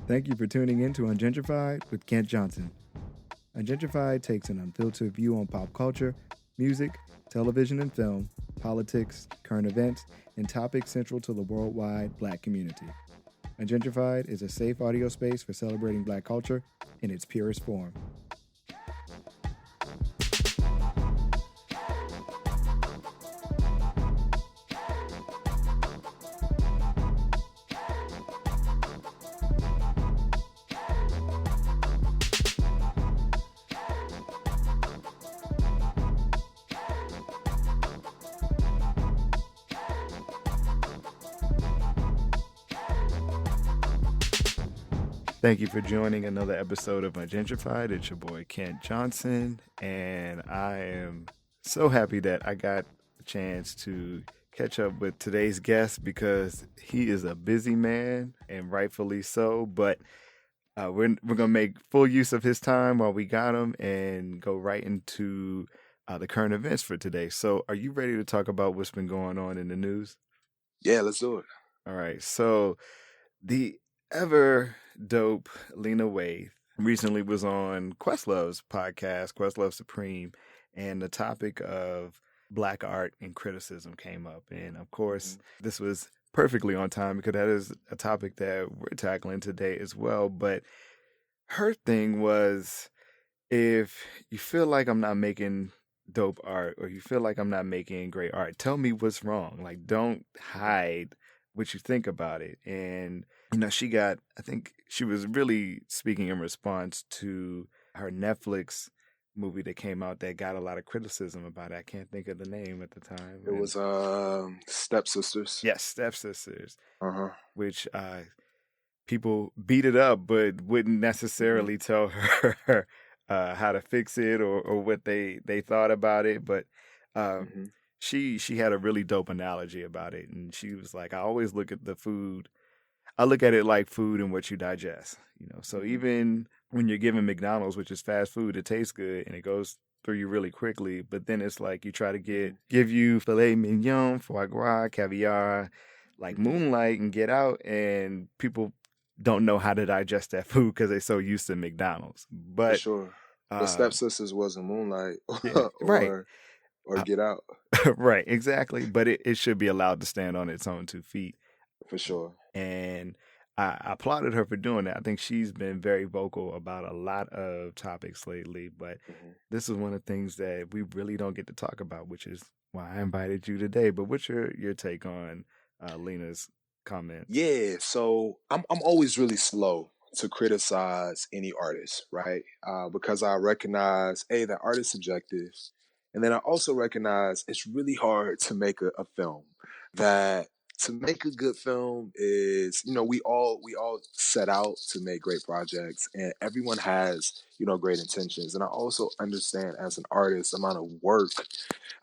Thank you for tuning in to Ungentrified with Kent Johnson. Ungentrified takes an unfiltered view on pop culture, music, television and film, politics, current events, and topics central to the worldwide Black community. Ungentrified is a safe audio space for celebrating Black culture in its purest form. Thank you for joining another episode of Ungentrified. It's your boy Kent Johnson, and I am so happy that I got a chance to catch up with today's guest because he is a busy man, and rightfully so. But we're gonna make full use of his time while we got him and go right into the current events for today. So, are you ready to talk about what's been going on in the news? Yeah, let's do it. All right. So, the ever dope Lena Waithe recently was on Questlove's podcast, Questlove Supreme, and the topic of Black art and criticism came up. And of course, this was perfectly on time because that is a topic that we're tackling today as well. But her thing was, if you feel like I'm not making dope art or you feel like I'm not making great art, tell me what's wrong. Like, don't hide what you think about it. And I think she was really speaking in response to her Netflix movie that came out that got a lot of criticism about it. I can't think of the name at the time. It was Stepsisters. Yes, Stepsisters, Uh-huh. which people beat it up, but wouldn't necessarily tell her how to fix it or what they thought about it. But she had a really dope analogy about it, and she was like, I always look at the food. I look at it like food and what you digest, So even when you're given McDonald's, which is fast food, it tastes good and it goes through you really quickly. But then it's like you try to give you filet mignon, foie gras, caviar, like Moonlight, and get out, and people don't know how to digest that food because they're so used to McDonald's. But for sure, the Stepsisters wasn't Moonlight, or, right, or Get Out. Right, exactly. But it should be allowed to stand on its own 2 feet. For sure. And I applauded her for doing that. I think she's been very vocal about a lot of topics lately, but this is one of the things that we really don't get to talk about, which is why I invited you today. But what's your take on Lena's comments? Yeah, so I'm always really slow to criticize any artist, right? Because I recognize, A, that art is subjective, and then I also recognize it's really hard to make a film that to make a good film is, we all set out to make great projects, and everyone has, great intentions. And I also understand as an artist the amount of work,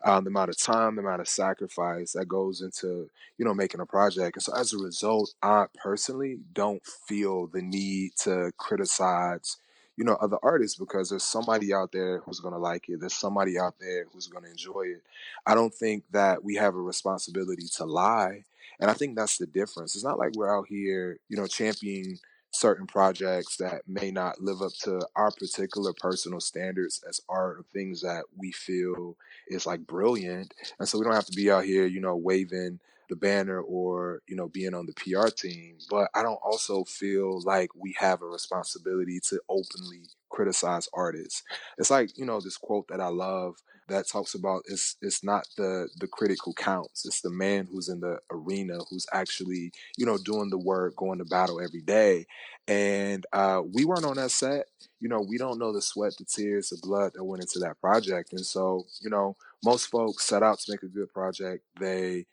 the amount of time, the amount of sacrifice that goes into, making a project. And so as a result, I personally don't feel the need to criticize, other artists, because there's somebody out there who's going to like it. There's somebody out there who's going to enjoy it. I don't think that we have a responsibility to lie. And I think that's the difference. It's not like we're out here, championing certain projects that may not live up to our particular personal standards as art, or things that we feel is like brilliant. And so we don't have to be out here, waving the banner or, being on the PR team. But I don't also feel like we have a responsibility to openly criticize artists. It's like, this quote that I love that talks about it's not the critic who counts. It's the man who's in the arena who's actually, doing the work, going to battle every day. And we weren't on that set. We don't know the sweat, the tears, the blood that went into that project. And so, most folks set out to make a good project. They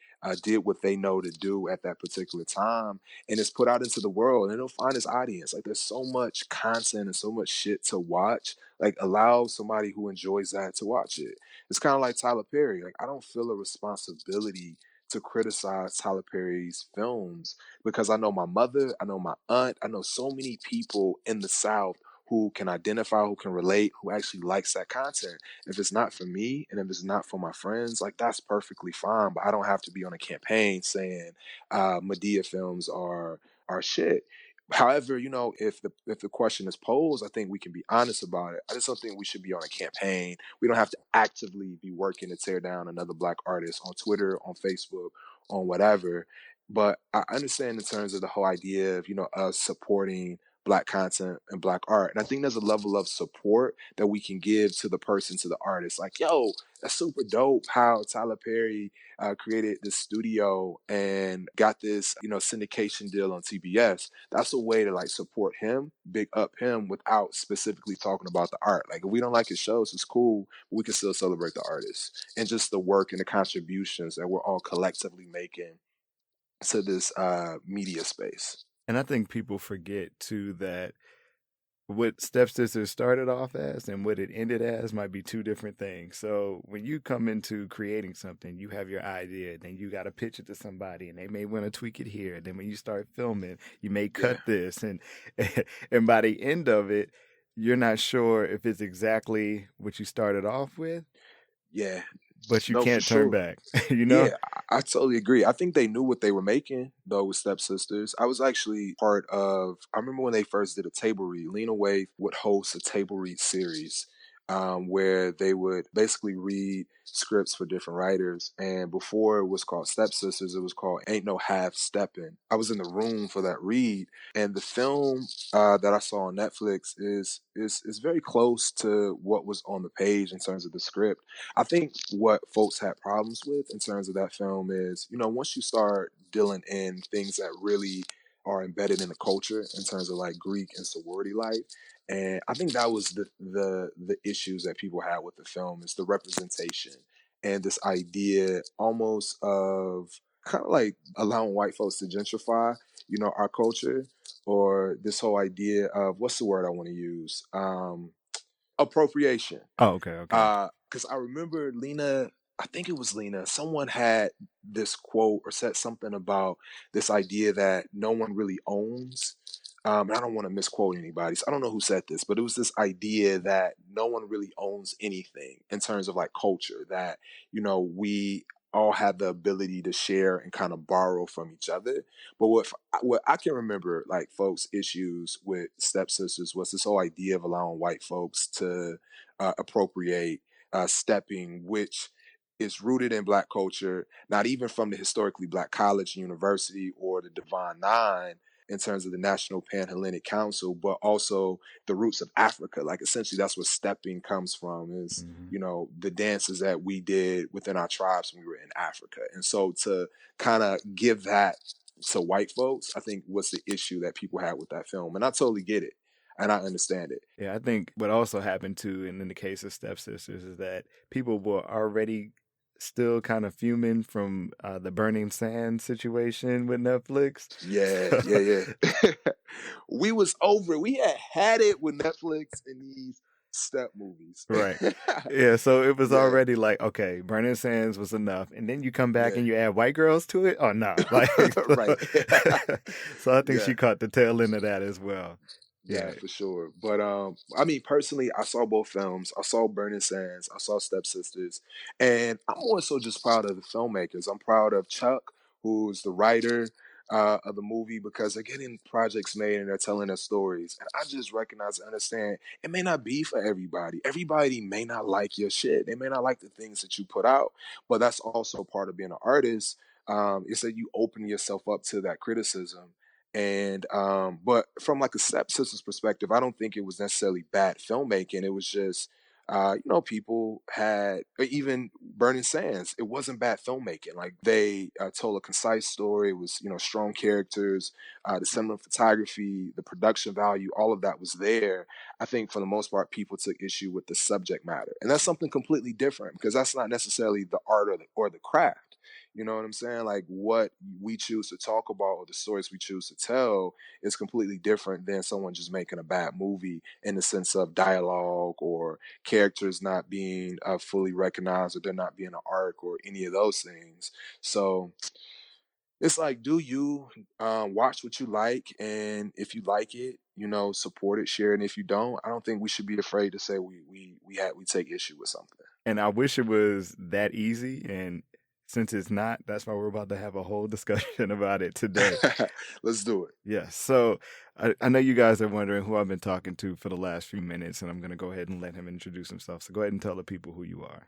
did what they know to do at that particular time, and it's put out into the world, and it'll find its audience. Like, there's so much content and so much shit to watch. Like, allow somebody who enjoys that to watch it. It's kind of like Tyler Perry. Like, I don't feel a responsibility to criticize Tyler Perry's films because I know my mother, I know my aunt, I know so many people in the South who can identify, who can relate, who actually likes that content. If it's not for me and if it's not for my friends, like, that's perfectly fine. But I don't have to be on a campaign saying Medea films are shit. However, if the question is posed, I think we can be honest about it. I just don't think we should be on a campaign. We don't have to actively be working to tear down another black artist on Twitter, on Facebook, on whatever. But I understand in terms of the whole idea of, us supporting black content and black art. And I think there's a level of support that we can give to the person, to the artist. Like, yo, that's super dope how Tyler Perry created this studio and got this, syndication deal on TBS. That's a way to like support him, big up him without specifically talking about the art. Like if we don't like his shows, it's cool, but we can still celebrate the artist and just the work and the contributions that we're all collectively making to this media space. And I think people forget too that what Stepsisters started off as and what it ended as might be two different things. So when you come into creating something, you have your idea, then you got to pitch it to somebody, and they may want to tweak it here. Then when you start filming, you may Yeah, cut this, and and by the end of it, you're not sure if it's exactly what you started off with, yeah, but you no, for can't turn sure. back. You know? Yeah, I totally agree. I think they knew what they were making, though, with Stepsisters. I was actually part of, I remember when they first did a table read, Lena Waithe would host a table read series where they would basically read scripts for different writers. And before it was called Stepsisters, it was called Ain't No Half Steppin'. I was in the room for that read, and the film that I saw on Netflix is very close to what was on the page in terms of the script. I think what folks had problems with in terms of that film is, once you start dealing in things that really are embedded in the culture in terms of like Greek and sorority life. And I think that was the issues that people had with the film is the representation and this idea almost of kind of like allowing white folks to gentrify, our culture, or this whole idea of what's the word I want to use? Appropriation. Oh, okay, okay. Because I remember Lena, I think it was Lena, someone had this quote or said something about this idea that no one really owns. And I don't want to misquote anybody, so I don't know who said this, but it was this idea that no one really owns anything in terms of like culture, that, we all have the ability to share and kind of borrow from each other. But what I can remember, like folks' issues with Stepsisters was this whole idea of allowing white folks to appropriate stepping, which is rooted in black culture, not even from the historically black college, university, or the Divine Nine in terms of the National Panhellenic Council, but also the roots of Africa. Like essentially that's where stepping comes from is, Mm-hmm. the dances that we did within our tribes when we were in Africa. And so to kind of give that to white folks, I think was the issue that people had with that film. And I totally get it. And I understand it. Yeah, I think what also happened too, and in the case of Stepsisters, is that people were already still kind of fuming from the Burning Sand situation with Netflix. Yeah, So, yeah, yeah. We was over it. We had it with Netflix and these step movies. right. Yeah, so it was Yeah, already like, okay, Burning Sands was enough. And then you come back yeah. and you add white girls to it? Oh, no. Like, Right. so I think Yeah. she caught the tail end of that as well. Yeah, Yeah. for sure. But I mean, personally, I saw both films. I saw Burning Sands. I saw Stepsisters, and I'm more so just proud of the filmmakers. I'm proud of Chuck, who's the writer of the movie, because they're getting projects made and they're telling their stories. And I just recognize and understand it may not be for everybody. Everybody may not like your shit. They may not like the things that you put out, but that's also part of being an artist. Is that you open yourself up to that criticism, and but from like a stepsister's perspective, I don't think it was necessarily bad filmmaking. It was just people had, or even Burning Sands, it wasn't bad filmmaking. Like they told a concise story. It was, strong characters, the cinematography, the production value, all of that was there. I think for the most part, people took issue with the subject matter, and that's something completely different because that's not necessarily the art or the craft. You know what I'm saying? Like what we choose to talk about or the stories we choose to tell is completely different than someone just making a bad movie in the sense of dialogue or characters not being fully recognized, or there not being an arc or any of those things. So it's like, do you watch what you like, and if you like it, support it, share it. And if you don't, I don't think we should be afraid to say we take issue with something. And I wish it was that easy. And since it's not, that's why we're about to have a whole discussion about it today. Let's do it. Yes. So I know you guys are wondering who I've been talking to for the last few minutes, and I'm going to go ahead and let him introduce himself. So go ahead and tell the people who you are.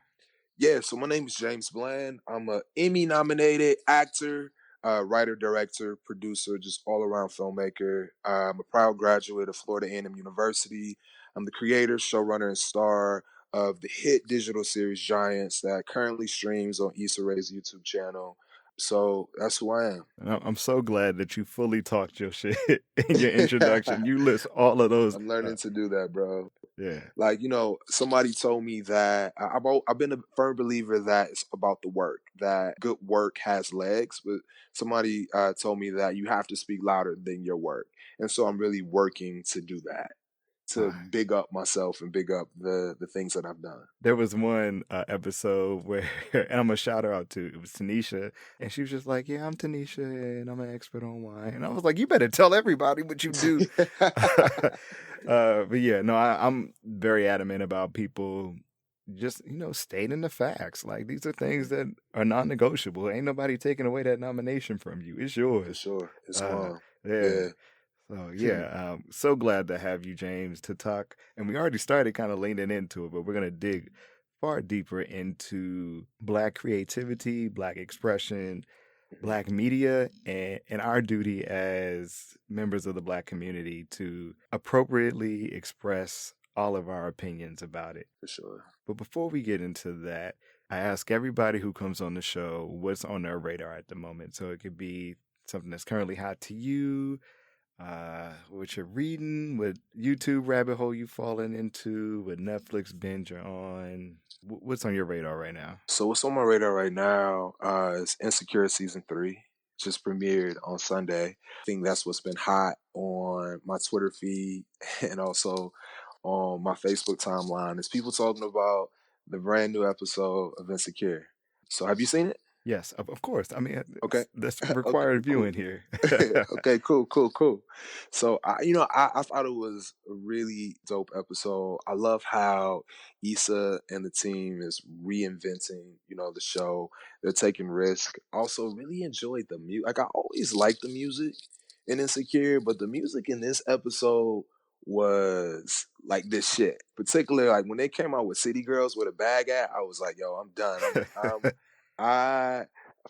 Yeah, so my name is James Bland. I'm a Emmy nominated actor, writer, director, producer, just all around filmmaker. I'm a proud graduate of Florida A&M University. I'm the creator, showrunner, and star of the hit digital series Giants that currently streams on Issa Rae's YouTube channel. So that's who I am. And I'm so glad that you fully talked your shit in your introduction. You list all of those. I'm learning to do that, bro. Yeah. Like, somebody told me that I've been a firm believer that it's about the work, that good work has legs, but somebody told me that you have to speak louder than your work. And so I'm really working to do that, to big up myself and big up the things that I've done. There was one episode where, and I'm going to shout her out too, it was Tanisha, and she was just like, yeah, I'm Tanisha, and I'm an expert on wine. And I was like, you better tell everybody what you do. But yeah, no, I'm very adamant about people just, stating the facts. Like, these are things that are non-negotiable. Ain't nobody taking away that nomination from you. It's yours. For sure. It's mine. Yeah. So yeah, so glad to have you, James, to talk. And we already started kind of leaning into it, but we're going to dig far deeper into Black creativity, Black expression, Black media, and our duty as members of the Black community to appropriately express all of our opinions about it. For sure. But before we get into that, I ask everybody who comes on the show what's on their radar at the moment. So it could be something that's currently hot to you, what you're reading, what YouTube rabbit hole you fallen into, what Netflix binge you're on. What's on your radar right now? So what's on my radar right now is Insecure season 3. Just premiered on Sunday. I think that's what's been hot on my Twitter feed and also on my Facebook timeline is people talking about the brand new episode of Insecure. So have you seen it? Yes, of course. I mean, okay, that's required okay, viewing here. Okay, cool. So I thought it was a really dope episode. I love how Issa and the team is reinventing, the show. They're taking risk. Also, really enjoyed the music. Like I always liked the music in Insecure, but the music in this episode was like this shit. Particularly like when they came out with City Girls with a bag at, I was like, yo, I'm done. I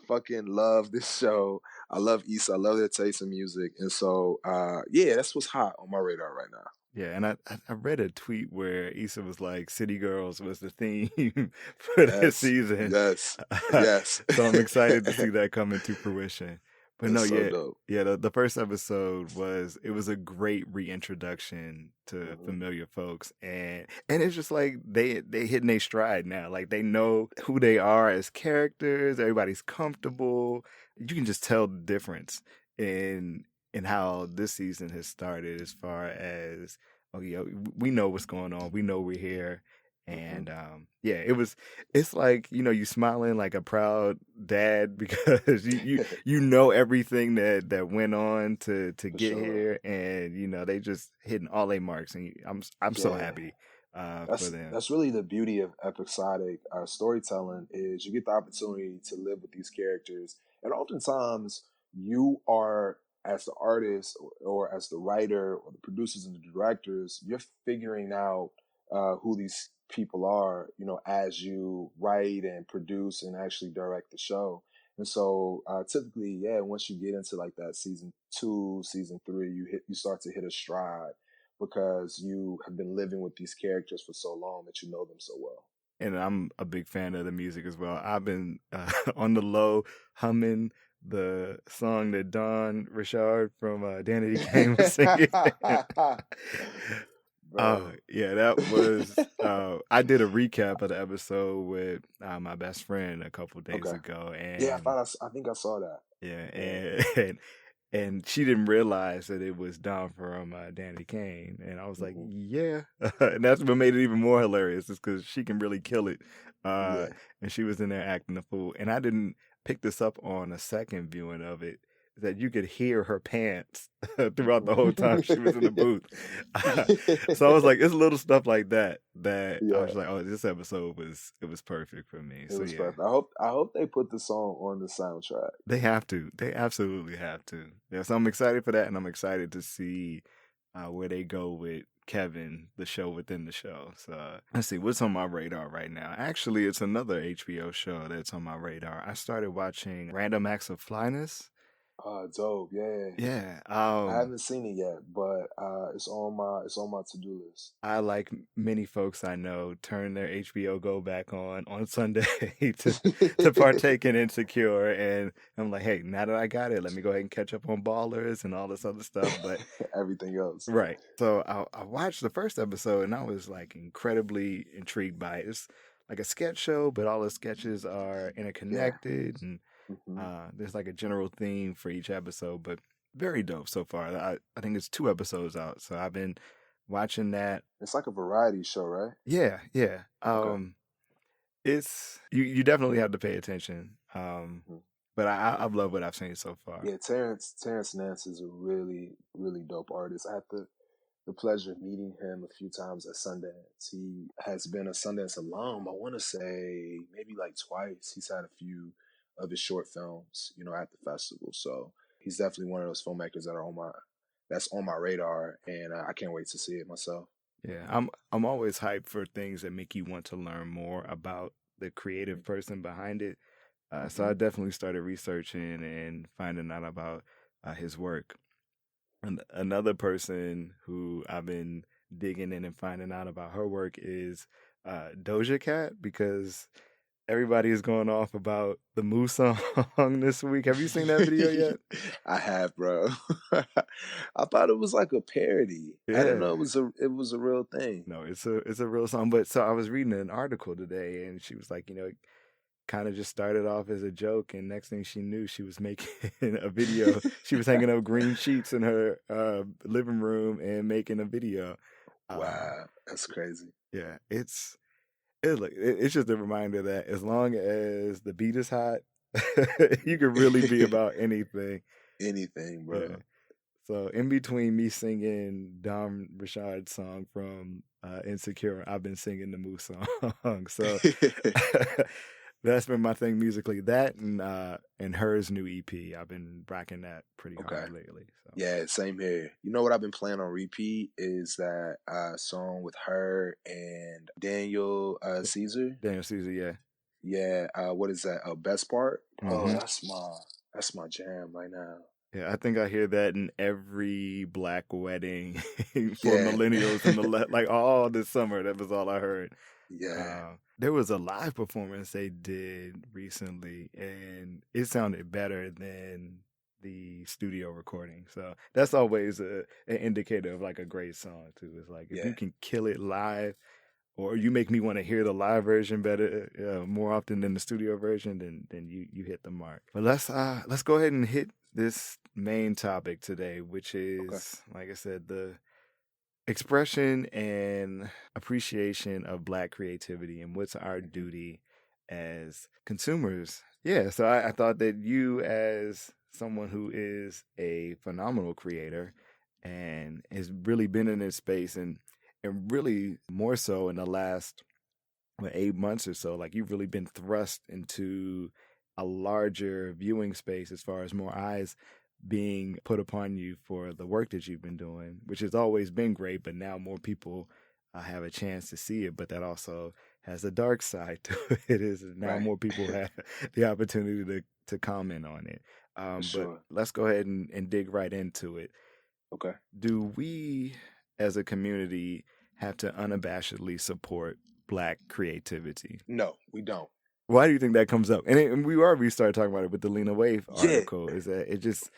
fucking love this show. I love Issa. I love their taste in music. And so, that's what's hot on my radar right now. Yeah, and I read a tweet where Issa was like, City Girls was the theme for this season. Yes. So I'm excited to see that come into fruition. But That's no, dope. The first episode was a great reintroduction to familiar folks, and it's just like they hitting their stride now. Like they know who they are as characters. Everybody's comfortable. You can just tell the difference in how this season has started as far as we know what's going on. We know we're here. And it's like, you smiling like a proud dad because you know everything that went on to get here, and they just hitting all their marks, and I'm so happy for them. That's really the beauty of episodic storytelling is you get the opportunity to live with these characters, and oftentimes you are, as the artist or as the writer or the producers and the directors, you're figuring out who these people are, as you write and produce and actually direct the show. And so typically, once you get into like that season 2, season 3, you start to hit a stride because you have been living with these characters for so long that you know them so well. And I'm a big fan of the music as well. I've been on the low humming the song that Don Richard from Danity Kane was singing. That was. I did a recap of the episode with my best friend a couple days ago, and I think I saw that. Yeah, and she didn't realize that it was Don from Danity Kane, and I was like, yeah, and that's what made it even more hilarious, is because she can really kill it, and she was in there acting the fool, and I didn't pick this up on a second viewing of it, that you could hear her pants throughout the whole time she was in the booth. So I was like, it's little stuff like that that I Yeah, was like, oh, this episode was perfect for me. it So was yeah, perfect. I hope they put the song on the soundtrack. they have to. They absolutely have to. Yeah, so I'm excited for that, and I'm excited to see where they go with Kevin, the show within the show. So let's see what's on my radar right now. Actually, it's another HBO show that's on my radar. I started watching Random Acts of Flyness. Dope. Yeah. Yeah, I haven't seen it yet, but it's on my to do list. I, like many folks I know, turn their HBO Go back on Sunday to partake in Insecure, and I'm like, hey, now that I got it, let me go ahead and catch up on Ballers and all this other stuff. But Everything else. right, so I watched the first episode, and I was like incredibly intrigued by it. It's like a sketch show, but all the sketches are Yeah. interconnected, and Hmm. there's like a general theme for each episode. But very dope so far. I think it's 2 episodes out, so I've been watching that. It's like a variety show, right? Yeah, yeah. Okay. It's you definitely have to pay attention. Mhm. But I love what I've seen so far. Yeah, Terrence Nance is a really dope artist. I had the pleasure of meeting him a few times at Sundance. He has been a Sundance alum, I want to say maybe like twice. He's had a few of his short films, at the festival. So he's definitely one of those filmmakers that's on my radar, and I can't wait to see it myself. Yeah, I'm always hyped for things that make you want to learn more about the creative person behind it. So Hmm. I definitely started researching and finding out about his work. And another person who I've been digging in and finding out about her work is Doja Cat, because everybody is going off about the Moose song this week. Have you seen that video yet? I have, bro. I thought it was like a parody. I didn't know Yeah. it was a real thing. No, it's a real song. But so I was reading an article today, and she was like, it kind of just started off as a joke, and next thing she knew, she was making a video. She was hanging up green sheets in her living room and making a video. Wow, that's crazy. Yeah, it's just a reminder that as long as the beat is hot, you can really be about anything. Anything, Yeah. bro. So in between me singing Dom Rashad's song from Insecure, I've been singing the Moose song. So that's been my thing musically. That and hers new EP. I've been rocking that pretty Okay. hard lately. So Yeah, same here. You know what I've been playing on repeat is that song with her and Daniel Caesar. Daniel Caesar, yeah. Yeah, what is that? Best part? Bro, Hmm. that's my jam right now. Yeah, I think I hear that in every black wedding for Yeah. millennials in like all this summer. That was all I heard. Yeah. There was a live performance they did recently, and it sounded better than the studio recording. So that's always an indicator of like a great song too. It's like if Yeah. you can kill it live, or you make me want to hear the live version better more often than the studio version, then you hit the mark. But let's go ahead and hit this main topic today, which Okay. is, like I said, the expression and appreciation of Black creativity and what's our duty as consumers. Yeah, so I thought that you, as someone who is a phenomenal creator and has really been in this space, and really more so in the last 8 months or so, like you've really been thrust into a larger viewing space as far as more eyes being put upon you for the work that you've been doing, which has always been great, but now more people have a chance to see it. But that also has a dark side to it. Is now Right. more people have the opportunity to comment on it. For But sure. let's go ahead and dig right into it. Okay. Do we, as a community, have to unabashedly support Black creativity? No, we don't. Why do you think that comes up? And we already started talking about it with the Lena Waithe Yeah. article. Is that it just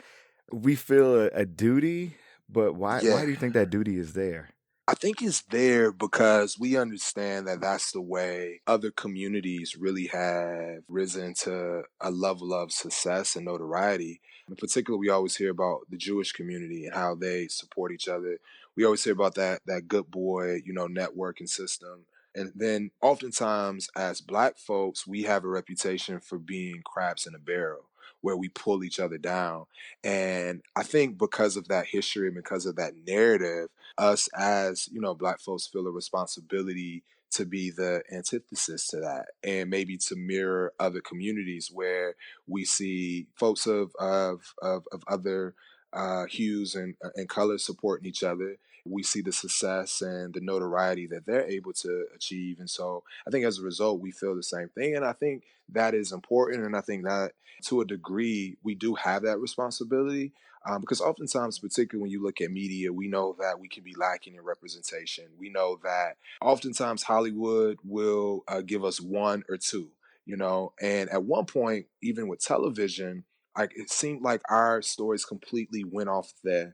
we feel a duty, but why Yeah. do you think that duty is there? I think it's there because we understand that that's the way other communities really have risen to a level of success and notoriety. In particular, we always hear about the Jewish community and how they support each other. We always hear about that good boy, networking system. And then oftentimes as black folks, we have a reputation for being crabs in a barrel. where we pull each other down. And I think because of that history and because of that narrative, us as, Black folks feel a responsibility to be the antithesis to that, and maybe to mirror other communities where we see folks of other hues and colors supporting each other. We see the success and the notoriety that they're able to achieve. And so I think as a result, we feel the same thing. And I think that is important. And I think that to a degree, we do have that responsibility. Because oftentimes, particularly when you look at media, we know that we can be lacking in representation. We know that oftentimes Hollywood will give us one or two, and at one point, even with television, like it seemed like our stories completely went off the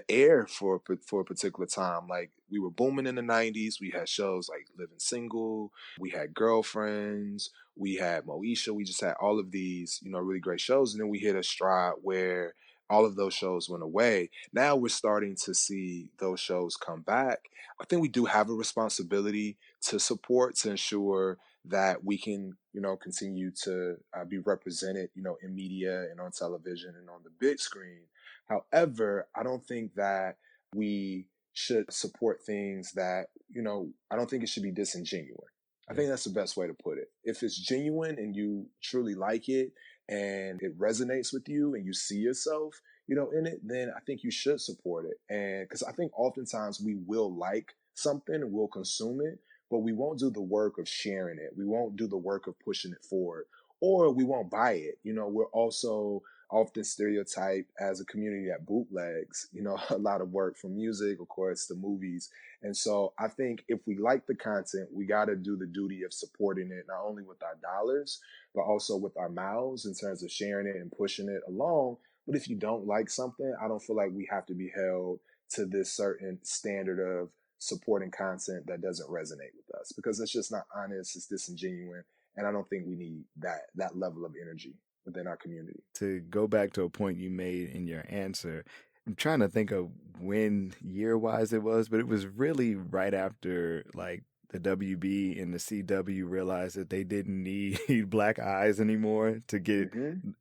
air for a particular time. Like we were booming in the '90s. We had shows like Living Single. We had Girlfriends. We had Moesha. We just had all of these, really great shows. And then we hit a stride where all of those shows went away. Now we're starting to see those shows come back. I think we do have a responsibility to support, to ensure that we can, continue to be represented, in media and on television and on the big screen. However, I don't think that we should support things that, I don't think it should be disingenuous. I think that's the best way to put it. If it's genuine and you truly like it and it resonates with you and you see yourself, in it, then I think you should support it. And because I think oftentimes we will like something and we'll consume it, but we won't do the work of sharing it. We won't do the work of pushing it forward, or we won't buy it. We're also often stereotyped as a community that bootlegs, a lot of work from music, of course, to movies. And so I think if we like the content, we got to do the duty of supporting it, not only with our dollars, but also with our mouths in terms of sharing it and pushing it along. But if you don't like something, I don't feel like we have to be held to this certain standard of supporting content that doesn't resonate with us, because it's just not honest, it's disingenuous, and I don't think we need that level of energy within our community. To go back to a point you made in your answer, I'm trying to think of when year-wise it was, but it was really right after like the WB and the CW realized that they didn't need black eyes anymore to get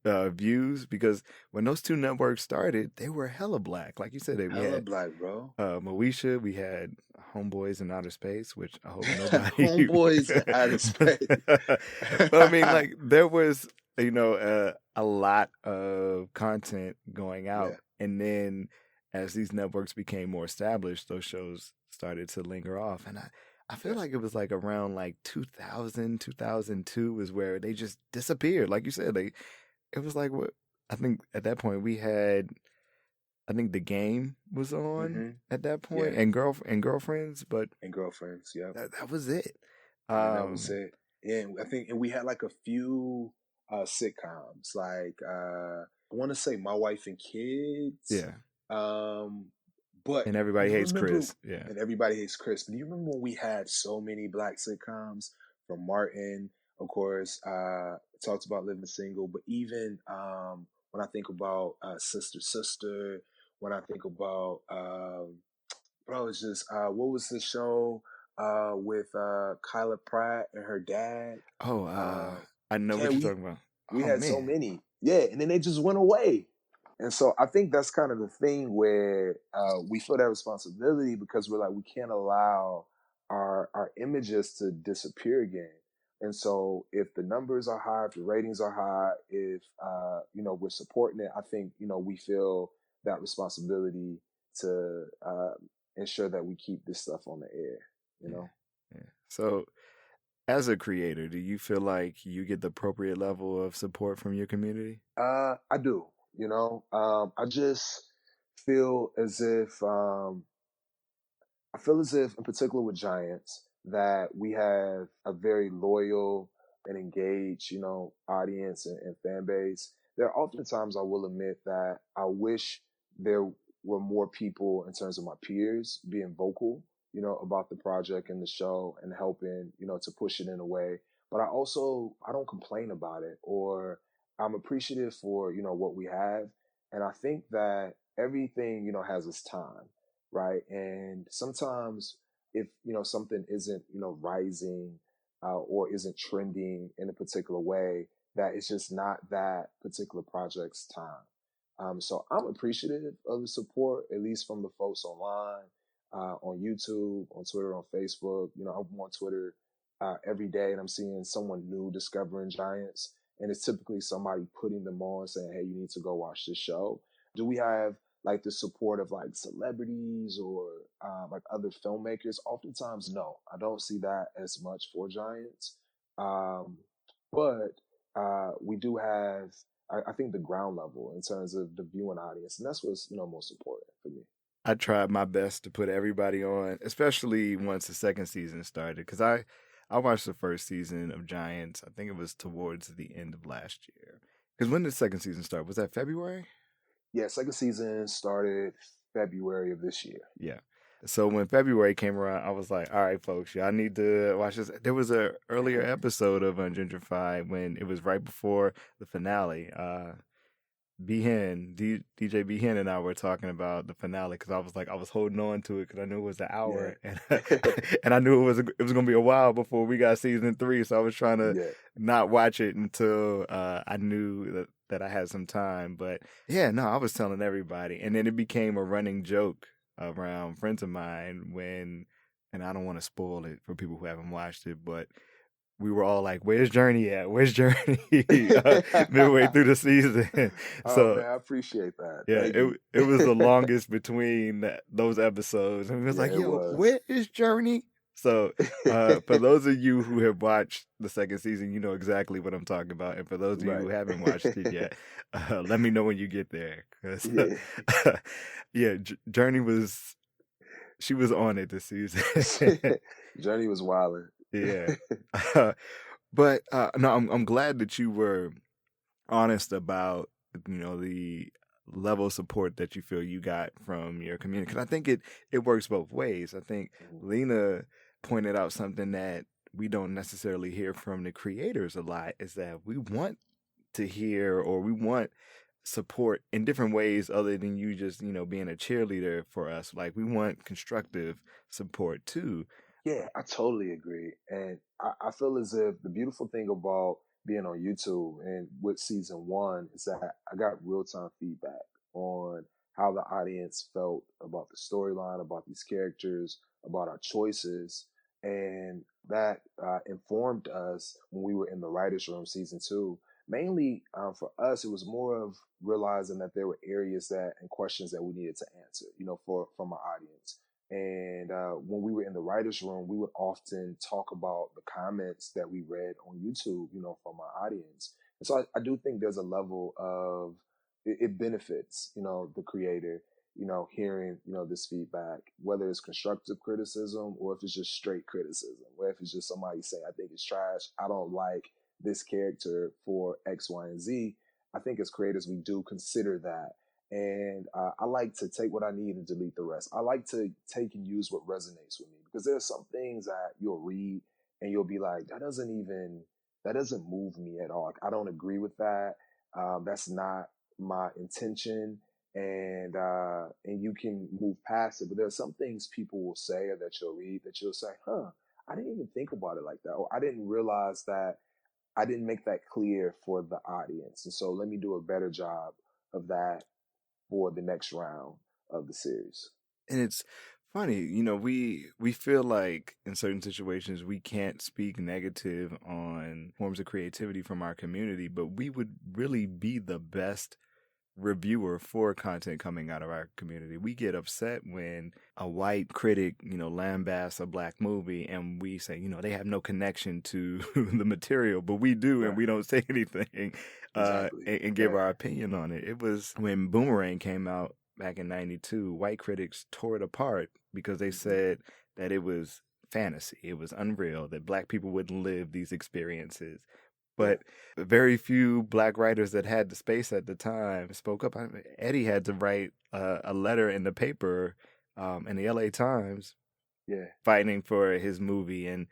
views, because when those two networks started, they were hella black. Like you said, we Hella had black, bro. Moesha, we had Homeboys in Outer Space, which I hope nobody Homeboys in Outer Space. But I mean, like there was a lot of content going out, and then as these networks became more established, those shows started to linger off. And I feel like it was like around like 2000, 2002 is where they just disappeared. Like you said, it was like what I think at that point we had. I think The Game was on at that point, and Girlfriends, but and Girlfriends, yeah, that was it. That was it. And I think, and we had like a few sitcoms, like I want to say My Wife and Kids, but and Everybody Hates Chris, and Everybody Hates Chris. But do you remember when we had so many black sitcoms from Martin? Of course, talks about Living Single, but even when I think about Sister Sister, when I think about bro, it's just what was the show with Kyla Pratt and her dad? I know what you're talking about. We had so many, and then they just went away. And so I think that's kind of the thing where we feel that responsibility, because we're like, we can't allow our images to disappear again. And so if the numbers are high, if the ratings are high, if we're supporting it, I think we feel that responsibility to ensure that we keep this stuff on the air. Yeah. So, as a creator, do you feel like you get the appropriate level of support from your community? I do. I just feel as if in particular with Giants, that we have a very loyal and engaged, audience and fan base. There are oftentimes, I will admit, that I wish there were more people in terms of my peers being vocal, about the project and the show and helping, to push it in a way. But I don't complain about it, or I'm appreciative for, what we have. And I think that everything, has its time, right? And sometimes if, something isn't, rising or isn't trending in a particular way, that it's just not that particular project's time. So I'm appreciative of the support, at least from the folks online, on YouTube, on Twitter, on Facebook. You know, I'm on Twitter every day, and I'm seeing someone new discovering Giants, and it's typically somebody putting them on, saying, "Hey, you need to go watch this show." Do we have like the support of like celebrities or like other filmmakers? Oftentimes, no, I don't see that as much for Giants. Um, but we do have, I think, the ground level in terms of the viewing audience, and that's what's most important for me. I tried my best to put everybody on, especially once the second season started, because I watched the first season of Giants. I think it was towards the end of last year. Because when did the second season start? Was that February? Yeah, second season started February of this year. Yeah. So when February came around, I was like, all right, folks, y'all need to watch this. There was a earlier episode of Ungentrified when it was right before the finale. DJ B Hen and I were talking about the finale because I was holding on to it because I knew it was an Yeah, hour and and I knew it was gonna be a while before we got season 3, so I was trying to yeah, not watch it until I knew that I had some time. But yeah, no, I was telling everybody, and then it became a running joke around friends of mine and I don't want to spoil it for people who haven't watched it, but we were all like, "Where's Journey at? Where's Journey?" Midway through the season. Oh So man, I appreciate that. yeah, Thank you. it was the longest between those episodes, and we was Yeah, like, it "Yo, was. where is Journey?" So for those of you who have watched the second season, you know exactly what I'm talking about, and for those of you Right. who haven't watched it yet, let me know when you get there, because Yeah. yeah, Journey she was on it this season. Journey was wilding. Yeah. But no, I'm glad that you were honest about the level of support that you feel you got from your community, because I think it works both ways. I think Lena pointed out something that we don't necessarily hear from the creators a lot, is that we want to hear, or we want support in different ways other than you just being a cheerleader for us. Like, we want constructive support too. Yeah, I totally agree. And I feel as if the beautiful thing about being on YouTube and with season one is that I got real time feedback on how the audience felt about the storyline, about these characters, about our choices. And that informed us when we were in the writer's room season two. Mainly for us, it was more of realizing that there were areas that and questions that we needed to answer, from our audience. And when we were in the writers' room, we would often talk about the comments that we read on YouTube, from our audience. And so I do think there's a level of it benefits, the creator, hearing, this feedback, whether it's constructive criticism or if it's just straight criticism, or if it's just somebody saying, I think it's trash, I don't like this character for X, Y, and Z. I think as creators, we do consider that, and I like to take what I need and delete the rest. I like to take and use what resonates with me, because there are some things that you'll read and you'll be like, that doesn't move me at all. Like, I don't agree with that. That's not my intention. And you can move past it. But there are some things people will say or that you'll read that you'll say, huh, I didn't even think about it like that. Or I didn't realize that I didn't make that clear for the audience. And so let me do a better job of that for the next round of the series. And it's funny, we feel like in certain situations we can't speak negative on forms of creativity from our community, but we would really be the best reviewer for content coming out of our community. We get upset when a white critic, lambasts a black movie, and we say, they have no connection to the material, but we do, and Right. we don't say anything Exactly. and give Yeah. our opinion on it. It was when Boomerang came out back in 92, white critics tore it apart because they Mm-hmm. said that it was fantasy, it was unreal, that black people wouldn't live these experiences. Yeah. But very few black writers that had the space at the time spoke up. Eddie had to write a letter in the paper, in the LA Times, Yeah. fighting for his movie. And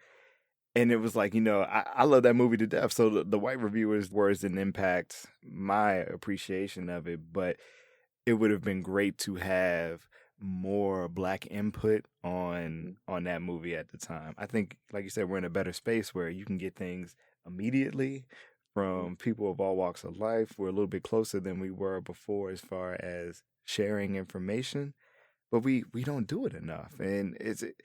it was like, I love that movie to death. So the white reviewers' words didn't impact my appreciation of it, but it would have been great to have more black input Mm-hmm. on that movie at the time. I think, like you said, we're in a better space where you can get things immediately from people of all walks of life. We're a little bit closer than we were before as far as sharing information, but we don't do it enough. And is it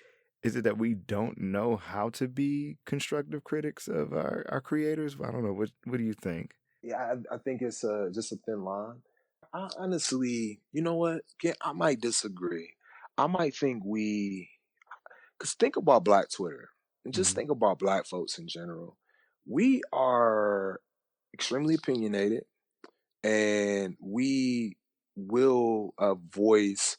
that we don't know how to be constructive critics of our creators? I don't know. What do you think? Yeah, I think it's just a thin line. I honestly, you know what? I might disagree. I might think because think about Black Twitter and just Hmm. think about Black folks in general. We are extremely opinionated, and we will voice,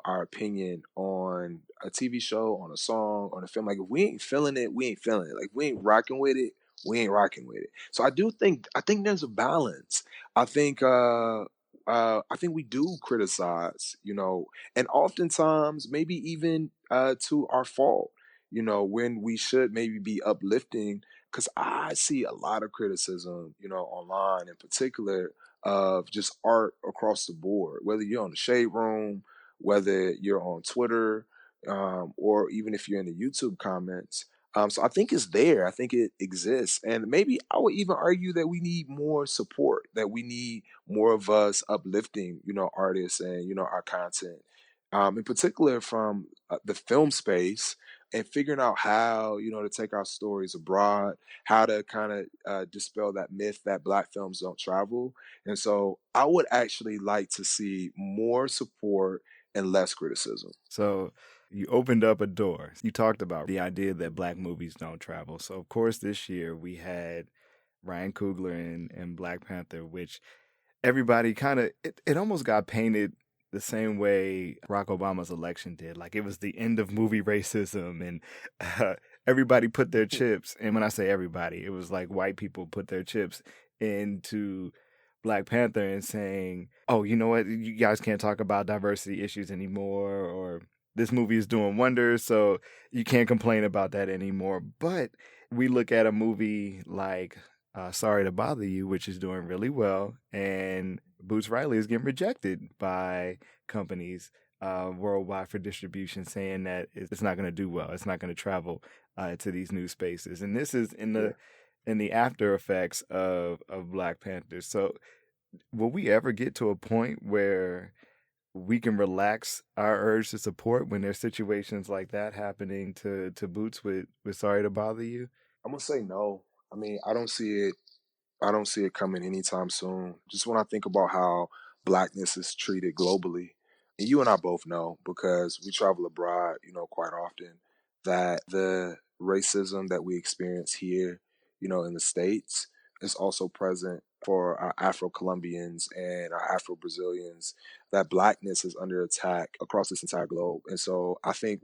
our opinion on a TV show, on a song, on a film. Like if we ain't feeling it, we ain't feeling it. Like we ain't rocking with it, we ain't rocking with it. So I think there's a balance. I think I think we do criticize, and oftentimes maybe even to our fault, when we should maybe be uplifting. Because I see a lot of criticism, online in particular, of just art across the board, whether you're on the Shade Room, whether you're on Twitter, or even if you're in the YouTube comments. So I think it's there. I think it exists. And maybe I would even argue that we need more support, that we need more of us uplifting, artists and, our content. In particular from the film space, and figuring out how, to take our stories abroad, how to kind of dispel that myth that Black films don't travel. And so I would actually like to see more support and less criticism. So you opened up a door. You talked about the idea that Black movies don't travel. So of course this year we had Ryan Coogler and Black Panther, which everybody kind of it almost got painted the same way Barack Obama's election did. Like it was the end of movie racism, and uh, everybody put their chips. And when I say everybody, it was like white people put their chips into Black Panther and saying, "Oh, you know what? You guys can't talk about diversity issues anymore," or "This movie is doing wonders, so you can't complain about that anymore." But we look at a movie like Sorry to Bother You, which is doing really well, and Boots Riley is getting rejected by companies worldwide for distribution, saying that it's not going to do well. It's not going to travel to these new spaces, and this is in Yeah. the after effects of Black Panther. So, will we ever get to a point where we can relax our urge to support when there's situations like that happening to Boots with Sorry to Bother You? I'm gonna say no. I mean, I don't see it coming anytime soon. Just when I think about how blackness is treated globally, and you and I both know because we travel abroad, quite often, that the racism that we experience here, in the States is also present for our Afro Colombians and our Afro Brazilians. That blackness is under attack across this entire globe. And so I think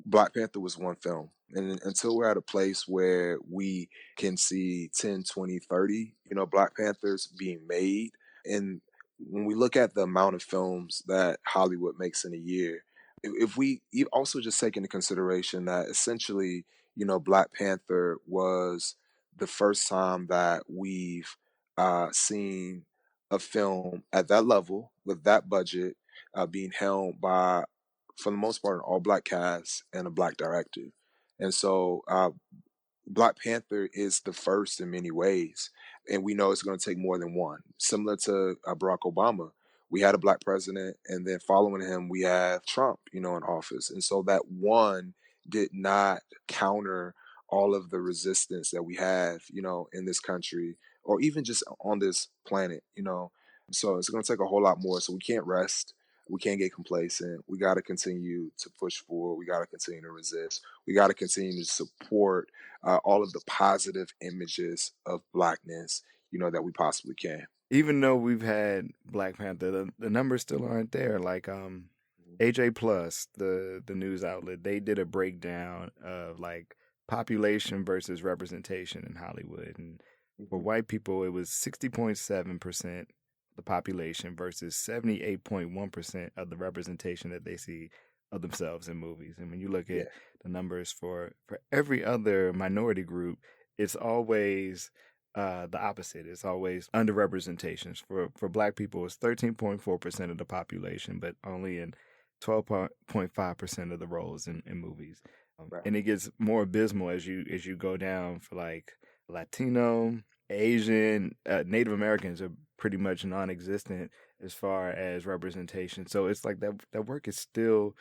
Black Panther was one film. And until we're at a place where we can see 10, 20, 30, Black Panthers being made. And when we look at the amount of films that Hollywood makes in a year, if we also just take into consideration that essentially, Black Panther was the first time that we've seen a film at that level with that budget being helmed by, for the most part, an all black cast and a black director. And so Black Panther is the first in many ways, and we know it's going to take more than one. Similar to Barack Obama, we had a black president, and then following him, we have Trump, in office, and so that one did not counter all of the resistance that we have, in this country, or even just on this planet. So it's going to take a whole lot more. So we can't rest. We can't get complacent. We got to continue to push forward. We got to continue to resist. We got to continue to support all of the positive images of blackness, that we possibly can. Even though we've had Black Panther, the numbers still aren't there. Like AJ Plus, the news outlet, they did a breakdown of like population versus representation in Hollywood, and for Mm-hmm. white people, it was 60.7% the population versus 78.1% of the representation that they see of themselves in movies. And when you look at Yeah. the numbers for every other minority group, it's always the opposite. It's always underrepresentations. For Black people, it's 13.4% of the population, but only in 12.5% of the roles in movies. Right. And it gets more abysmal as you go down for like Latino, Asian, Native Americans are pretty much non-existent as far as representation. So it's like that work is still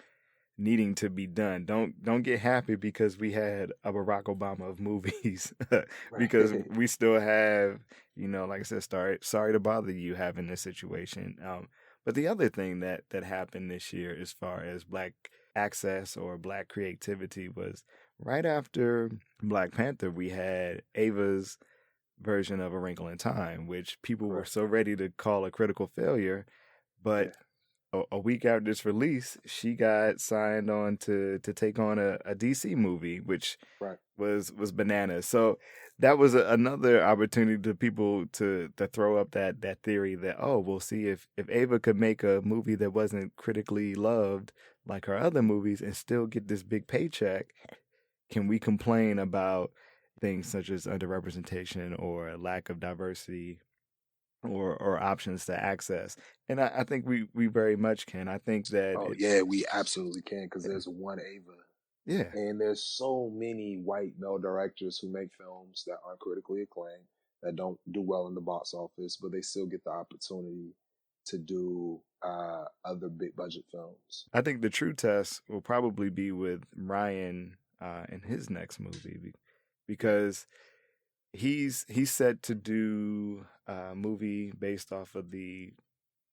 needing to be done. Don't get happy because we had a Barack Obama of movies, because Right. we still have, like I said, sorry to bother you having this situation. But the other thing that happened this year as far as Black access or Black creativity was right after Black Panther, we had Ava's version of A Wrinkle in Time, which people were Correct. so ready to call a critical failure, but Yeah. a week after its release, she got signed on to take on a DC movie, which Right. was bananas. So that was another opportunity to people to throw up that theory that, oh, we'll see if Ava could make a movie that wasn't critically loved like her other movies and still get this big paycheck, can we complain about things such as underrepresentation or lack of diversity or options to access? And I think we very much can. I think that Oh it, yeah, we absolutely can because yeah, there's one Ava, yeah, and there's so many white male directors who make films that aren't critically acclaimed, that don't do well in the box office, but they still get the opportunity to do other big budget films. I think the true test will probably be with Ryan in his next movie, Yeah. because he's set to do a movie based off of the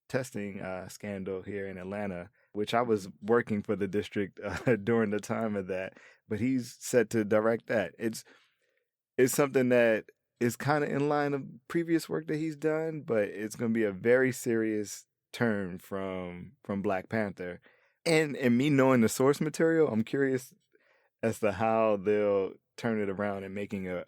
testing scandal here in Atlanta, which I was Hmm. working for the district during the time of that. But he's set to direct that. It's something that is kind of in line of previous work that he's done, but it's going to be a very serious turn from Black Panther. And me knowing the source material, I'm curious as to how they'll turn it around and making a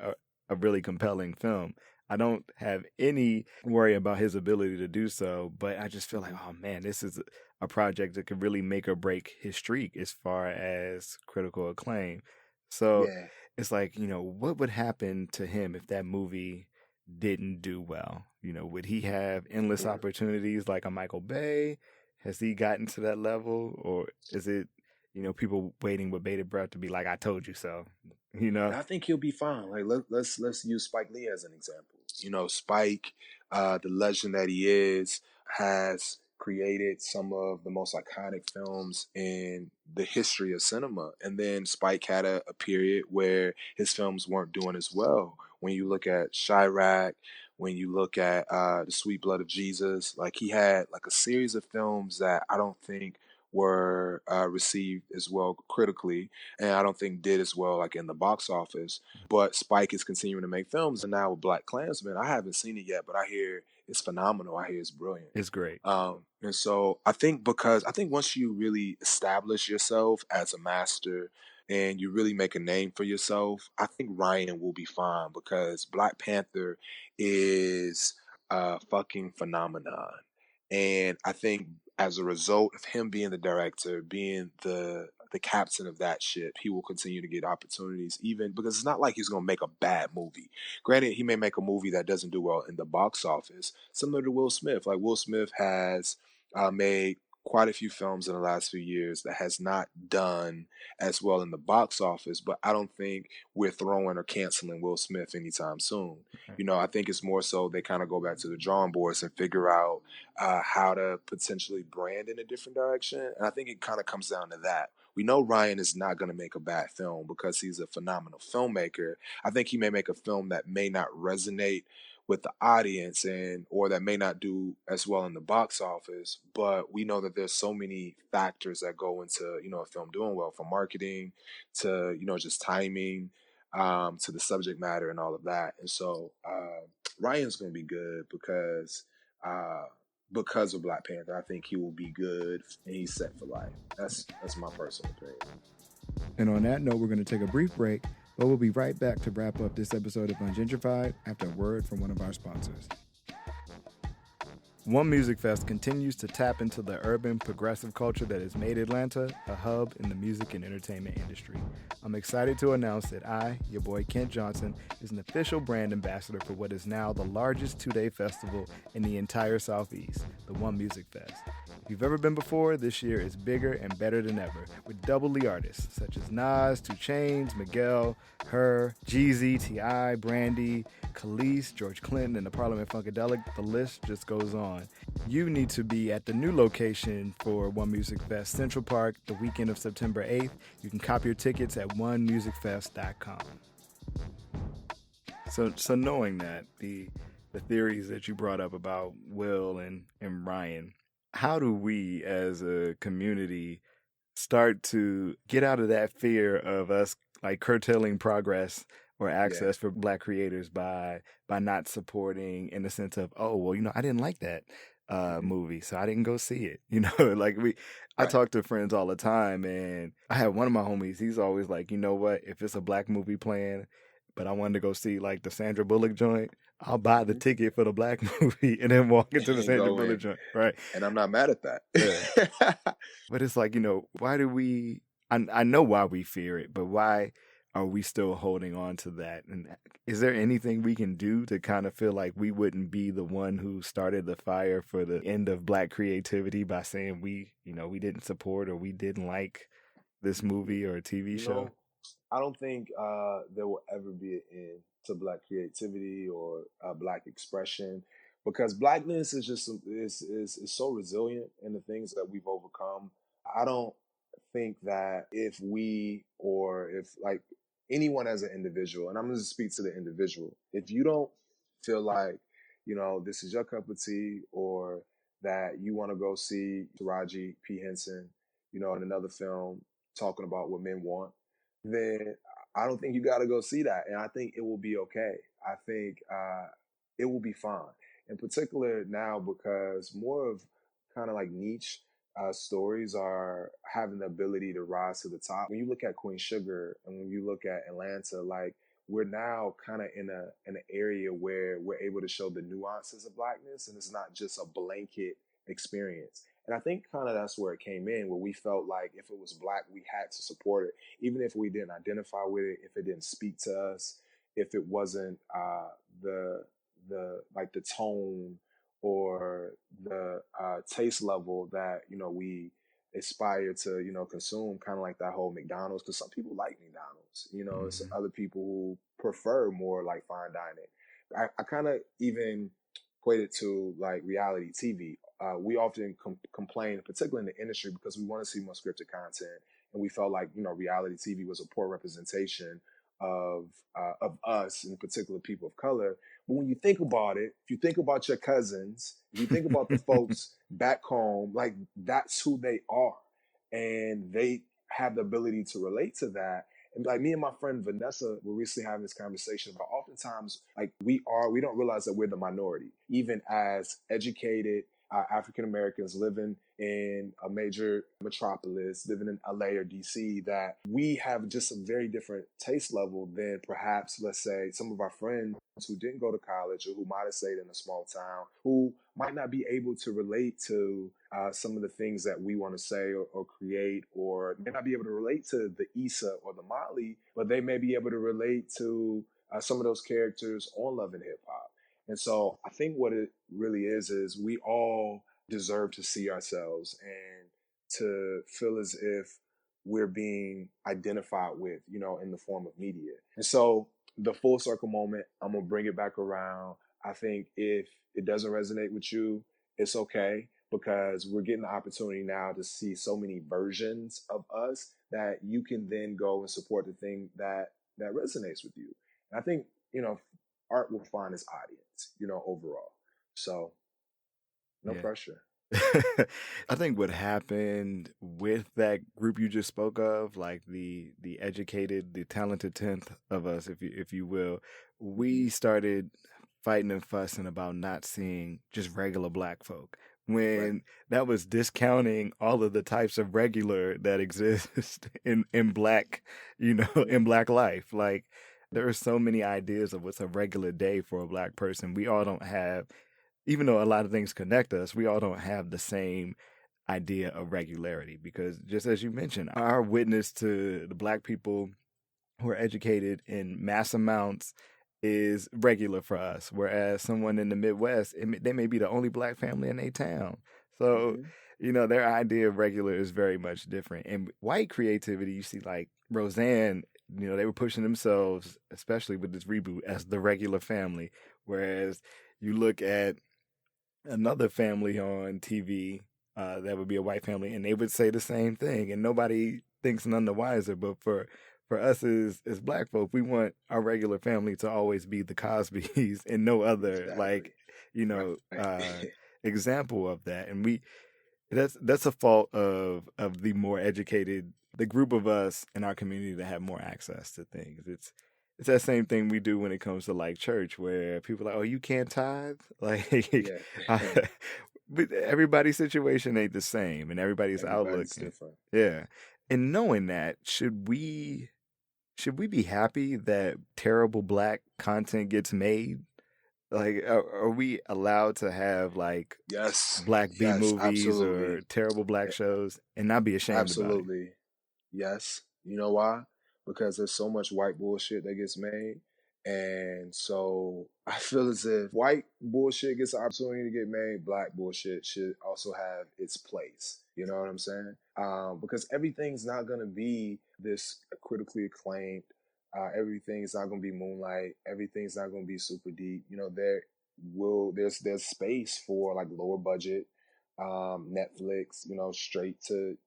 really compelling film. I don't have any worry about his ability to do so, but I just feel like, Hmm. oh man, this is a project that could really make or break his streak as far as critical acclaim. So Yeah. it's like, what would happen to him if that movie didn't do well? Would he have endless Yeah. opportunities like a Michael Bay? Has he gotten to that level? Or is it, people waiting with bated breath to be like, I told you so, you know? And I think he'll be fine. Like let's use Spike Lee as an example. Spike, the legend that he is, has created some of the most iconic films in the history of cinema. And then Spike had a period where his films weren't doing as well. When you look at Chirac, when you look at The Sweet Blood of Jesus, like he had like a series of films that I don't think were received as well critically, and I don't think did as well like in the box office. But Spike is continuing to make films, and now with Black Klansman, I haven't seen it yet, but I hear it's phenomenal. I hear it's brilliant. It's great. And so I think once you really establish yourself as a master and you really make a name for yourself, I think Ryan will be fine because Black Panther is a fucking phenomenon. And I think as a result of him being the director, being the captain of that ship, he will continue to get opportunities, even because it's not like he's gonna make a bad movie. Granted, he may make a movie that doesn't do well in the box office, similar to Will Smith. Like Will Smith has made quite a few films in the last few years that has not done as well in the box office, but I don't think we're throwing or canceling Will Smith anytime soon. I think it's more so they kind of go back to the drawing boards and figure out how to potentially brand in a different direction. And I think it kind of comes down to that. We know Ryan is not going to make a bad film because he's a phenomenal filmmaker. I think he may make a film that may not resonate with the audience and or that may not do as well in the box office, but we know that there's so many factors that go into a film doing well, from marketing to just timing, to the subject matter and all of that. And so Ryan's going to be good uh, because of Black Panther. I think he will be good and he's set for life. That's my personal opinion. And on that note, we're going to take a brief break, but we'll be right back to wrap up this episode of Ungentrified after a word from one of our sponsors. One Music Fest continues to tap into the urban progressive culture that has made Atlanta a hub in the music and entertainment industry. I'm excited to announce that I, your boy Kent Johnson, is an official brand ambassador for what is now the largest two-day festival in the entire Southeast, the One Music Fest. If you've ever been before, this year is bigger and better than ever, with double the artists such as Nas, 2 Chainz, Miguel, Her, Jeezy, T.I., Brandy, Khalees, George Clinton, and the Parliament Funkadelic. The list just goes on. You need to be at the new location for One Music Fest, Central Park, the weekend of September 8th. You can copy your tickets at onemusicfest.com. So knowing that, the theories that you brought up about Will and Ryan, how do we as a community start to get out of that fear of us like curtailing progress or access for Black creators by not supporting, in the sense of, oh, well, I didn't like that movie, so I didn't go see it. Like I talk to friends all the time, and I have one of my homies, he's always like, you know what, if it's a Black movie playing, but I wanted to go see like the Sandra Bullock joint, I'll buy the ticket for the Black movie and then walk into the Sandra Bullock joint, right? And I'm not mad at that. Yeah. But it's like, why do we, I know why we fear it, but why are we still holding on to that? And is there anything we can do to kind of feel like we wouldn't be the one who started the fire for the end of Black creativity by saying we didn't support or we didn't like this movie or a TV show? I don't think there will ever be an end to Black creativity or Black expression, because Blackness is just is so resilient in the things that we've overcome. I don't think that if we, or if like anyone as an individual, and I'm going to speak to the individual, if you don't feel like, this is your cup of tea, or that you want to go see Taraji P. Henson, in another film talking about what men want, then I don't think you got to go see that. And I think it will be okay. I think it will be fine. In particular now, because more of kind of like niche stories are having the ability to rise to the top. When you look at Queen Sugar and when you look at Atlanta, like we're now kind of in an area where we're able to show the nuances of Blackness, and it's not just a blanket experience. And I think kind of that's where it came in, where we felt like if it was Black, we had to support it, even if we didn't identify with it, if it didn't speak to us, if it wasn't the like the tone or the taste level that we aspire to consume, kind of like that whole McDonald's, because some people like McDonald's, it's other people who prefer more like fine dining. I kind of even equate it to like reality TV. We often complain, particularly in the industry, because we want to see more scripted content, and we felt like reality TV was a poor representation of us, in particular people of color. But when you think about it, if you think about your cousins, if you think about the folks back home, like that's who they are, and they have the ability to relate to that. And like me and my friend Vanessa were recently having this conversation about, oftentimes like we don't realize that we're the minority, even as educated African Americans living in a major metropolis, living in LA or DC, that we have just a very different taste level than perhaps, let's say, some of our friends who didn't go to college or who might have stayed in a small town, who might not be able to relate to some of the things that we want to say or create, or may not be able to relate to the Issa or the Molly, but they may be able to relate to some of those characters on Love and Hip Hop. And so I think what it really is we all deserve to see ourselves and to feel as if we're being identified with, in the form of media. And so the full circle moment, I'm going to bring it back around. I think if it doesn't resonate with you, it's okay, because we're getting the opportunity now to see so many versions of us that you can then go and support the thing that resonates with you. And I think, art will find its audience, overall. So no pressure. I think what happened with that group you just spoke of, like the educated, the talented 10th of us, if you will, we started fighting and fussing about not seeing just regular Black folk, when that was discounting all of the types of regular that exist in Black, in Black life. Like, there are so many ideas of what's a regular day for a Black person. We all don't have even though a lot of things connect us, we all don't have the same idea of regularity because just as you mentioned, our witness to the black people who are educated in mass amounts is regular for us, whereas someone in the Midwest, they may be the only black family in their town. So, Mm-hmm. their idea of regular is very much different. And white creativity, you see, like Roseanne, they were pushing themselves, especially with this reboot, as the regular family. Whereas you look at another family on TV, that would be a white family, and they would say the same thing, and nobody thinks none the wiser. But for us as black folk, we want our regular family to always be the Cosbys and no other Exactly. Right. example of that. And that's a fault of the more educated, the group of us in our community that have more access to things. It's that same thing we do when it comes to like church, where people are like, oh, you can't tithe, like, Yeah. I, but everybody's situation ain't the same, and everybody's outlook, Everybody's different. yeah. And knowing that, should we be happy that terrible black content gets made? Like, are we allowed to have like Yes. black B Yes. movies or Absolutely. terrible black shows and not be ashamed about it? Absolutely. Yes. You know why? Because there's so much white bullshit that gets made. And so I feel as if white bullshit gets the opportunity to get made, black bullshit should also have its place. You know what I'm saying? Because everything's not going to be this critically acclaimed. Everything's not going to be Moonlight. Everything's not going to be super deep. There's space for like lower budget Netflix, straight to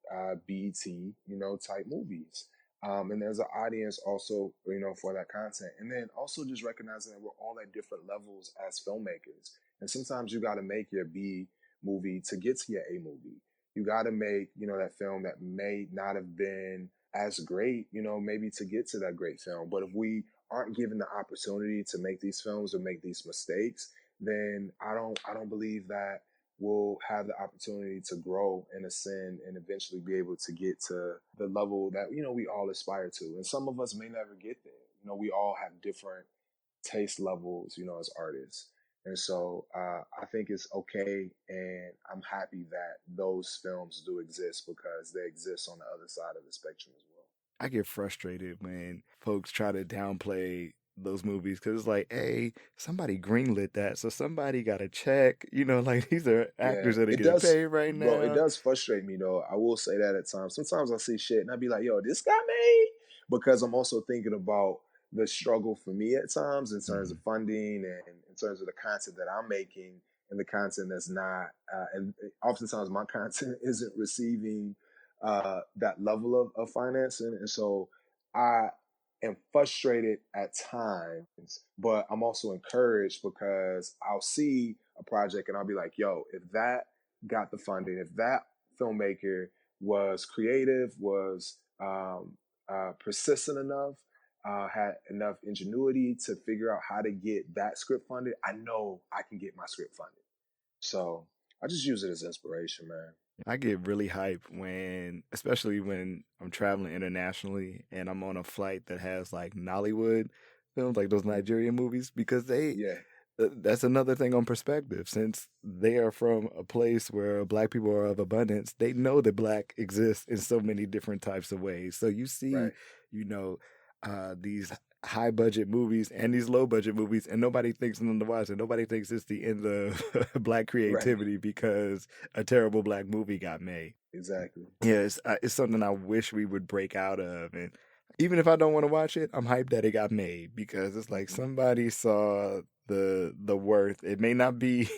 BET, type movies. And there's an audience also, for that content. And then also just recognizing that we're all at different levels as filmmakers. And sometimes you got to make your B movie to get to your A movie. You got to make, that film that may not have been as great, maybe to get to that great film. But if we aren't given the opportunity to make these films or make these mistakes, then I don't believe that will have the opportunity to grow and ascend and eventually be able to get to the level that we all aspire to. And some of us may never get there. We all have different taste levels, as artists. And so I think it's okay, and I'm happy that those films do exist because they exist on the other side of the spectrum as well. I get frustrated when folks try to downplay those movies because it's like, hey, somebody greenlit that, so somebody got a check. Like these are Yeah, actors that are it getting does, paid right bro. It now. does frustrate me though. I will say that at times. Sometimes I see shit and I be like, "Yo, this got made," because I'm also thinking about the struggle for me at times in terms of Mhm. funding and in terms of the content that I'm making and the content that's not. And oftentimes my content isn't receiving that level of financing, and so I am frustrated at times, but I'm also encouraged because I'll see a project and I'll be like, yo, if that got the funding, if that filmmaker was creative, was persistent enough, had enough ingenuity to figure out how to get that script funded, I know I can get my script funded. So I just use it as inspiration, man. I get really hyped especially when I'm traveling internationally and I'm on a flight that has like Nollywood films, like those Mm-hmm. Nigerian movies, because Yeah, that's another thing on perspective. Since they are from a place where black people are of abundance, they know that black exists in so many different types of ways. So you see, right, you know, these high budget movies and these low budget movies, and nobody thinks none the wiser. Nobody thinks it's the end of black right, creativity because a terrible black movie got made. exactly. Yeah, it's something I wish we would break out of, and even if I don't want to watch it, I'm hyped that it got made because it's like Mm-hmm. somebody saw the worth. It may not be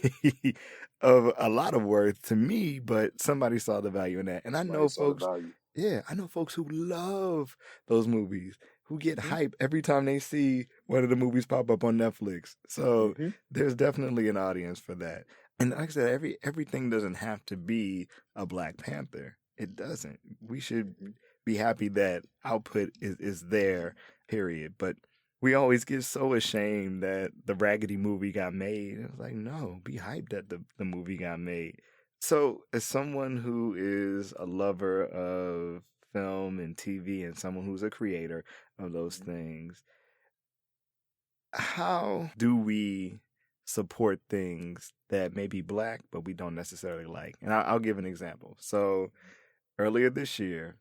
of a lot of worth to me, but somebody saw the value in that. And I Somebody know saw the folks, value. yeah, I know folks who love those movies, who get Mm-hmm. hype every time they see one of the movies pop up on Netflix. So Mm-hmm. there's definitely an audience for that. And like I said, everything doesn't have to be a Black Panther. It doesn't. We should Mm-hmm. be happy that output is there, period. But we always get so ashamed that the Raggedy movie got made. It was like, no, be hyped that the movie got made. So, as someone who is a lover of film and TV and someone who's a creator of those Mm-hmm. things, how do we support things that may be black, but we don't necessarily like. And I'll give an example. So earlier this year,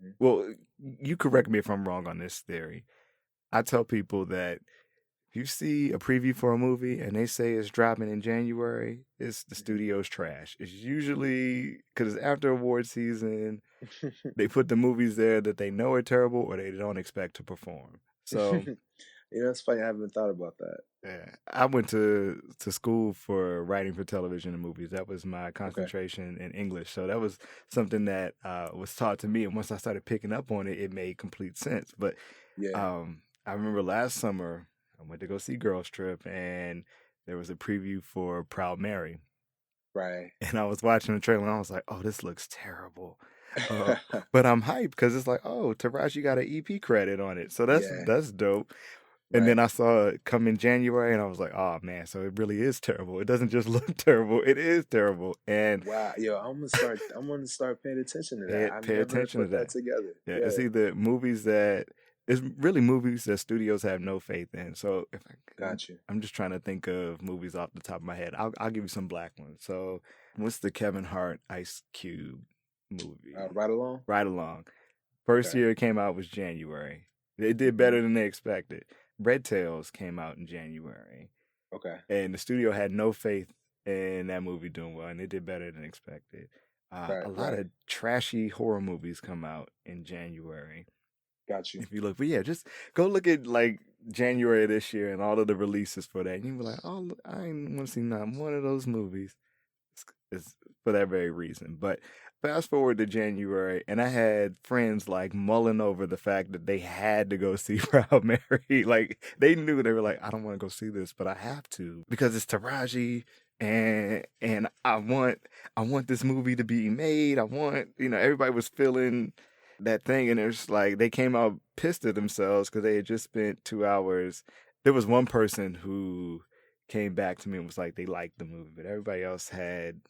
Mhm. well, you correct me if I'm wrong on this theory. I tell people that if you see a preview for a movie and they say it's dropping in January, it's the studio's trash. It's usually because it's after award season. They put the movies there that they know are terrible or they don't expect to perform. So It's funny. I haven't thought about that. yeah, I went to school for writing for television and movies. That was my Okay. concentration in English. So that was something that was taught to me. And once I started picking up on it, it made complete sense. But Yeah. I remember last summer I went to go see Girls Trip, and there was a preview for Proud Mary, Right. and I was watching the trailer and I was like, "Oh, this looks terrible." Uh, but I'm hyped because it's like, "Oh, Taraji got an EP credit on it, so Yeah. that's dope." And Right. then I saw it come in January, and I was like, "Oh man, so it really is terrible. It doesn't just look terrible; it is terrible." And Wow. Yo, I'm gonna start paying attention to that. I've pay never attention to put that that. together. Yeah, it's Yeah. either movies that it's really movies that studios have no faith in. So if Got you. I'm just trying to think of movies off the top of my head. I'll give you some black ones. So what's the Kevin Hart Ice Cube movie? Right along. Right Along. First Okay. year it came out was January. They did Hmm. better than they expected. Red Tails came out in January, Okay. and the studio had no faith in that movie doing well, and they did better than expected. Right. A lot Right. of trashy horror movies come out in January. Got you. If you look, but yeah, just go look at like January of this year and all of the releases for that. And you be like, oh, I ain't want to see not one of those movies. It's for that very reason. But fast forward to January, and I had friends like mulling over the fact that they had to go see Proud Mary. Like they knew they were like, I don't want to go see this, but I have to because it's Taraji, and I want this movie to be made. I want everybody was feeling that thing, and it's like they came out pissed at themselves because they had just spent 2 hours. There was one person who came back to me and was like they liked the movie, but everybody else had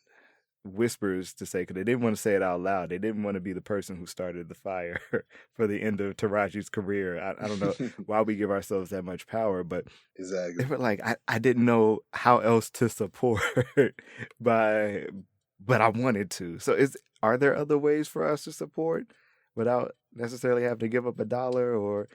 whispers to say because they didn't want to say it out loud. They didn't want to be the person who started the fire for the end of Taraji's career. I don't know why we give ourselves that much power, but they Exactly. were like, I didn't know how else to support by, but I wanted to. So are there other ways for us to support without necessarily having to give up a dollar or